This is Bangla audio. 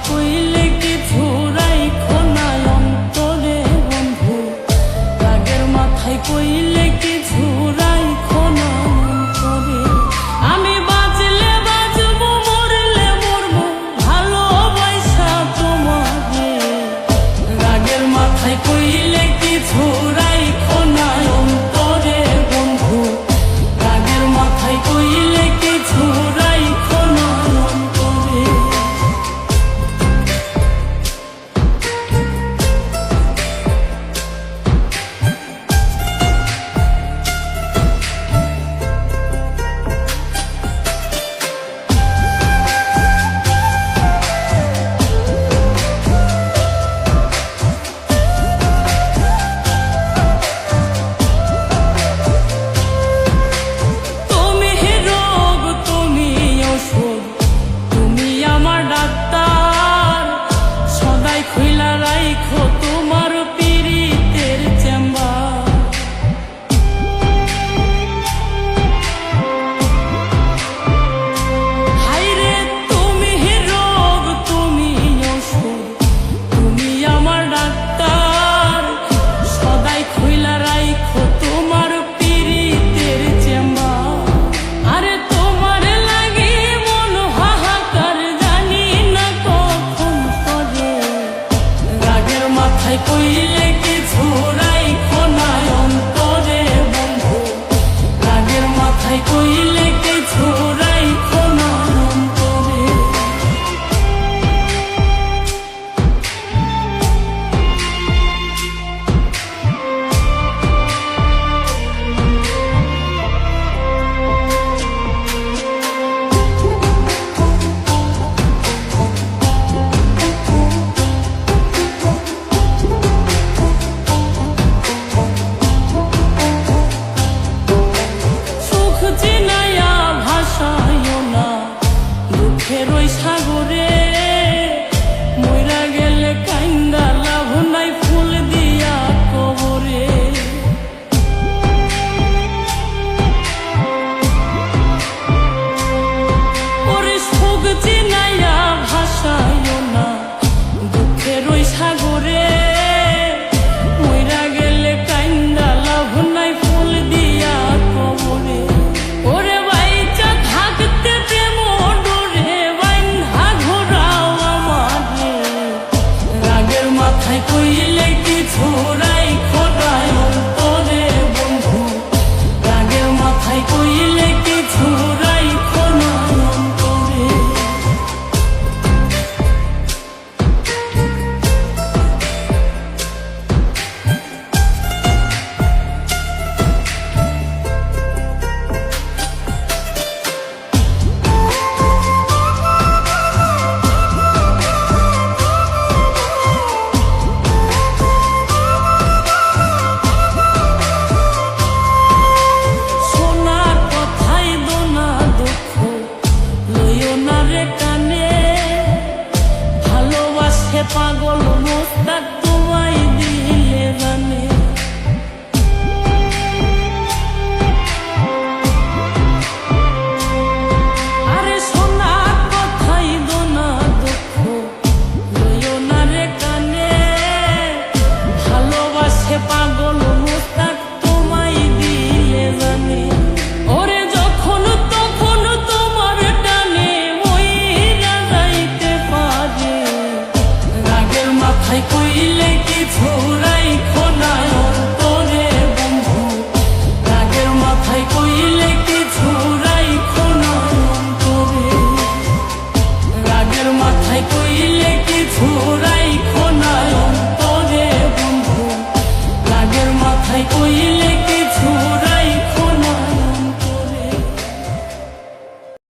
কইলে কিছু রাইখো না অন্তরে বন্ধু, রাগের মাথায় কইলে কিছু রাইখো না অন্তরে। আমি বাঁচলে বাঁচবো, মরলে মরবো, ভালোবাসা তোমাকে। রাগের মাথায় কইলে কিছু রাইখো না অন্তরে বন্ধু, রাগের মাথায় কইলে কিছু রাইখো না অন্তরে। কইলে কিছু রাইখো না অন্তরে বন্ধু, রাগের মাথায় কইলে কিছু রাইখো না অন্তরে। ওই সাগরে মইরা গেলে কাইন্দা লাভ নাই, ফুল দিয়া কবরে। ওরে সুখ চিনাই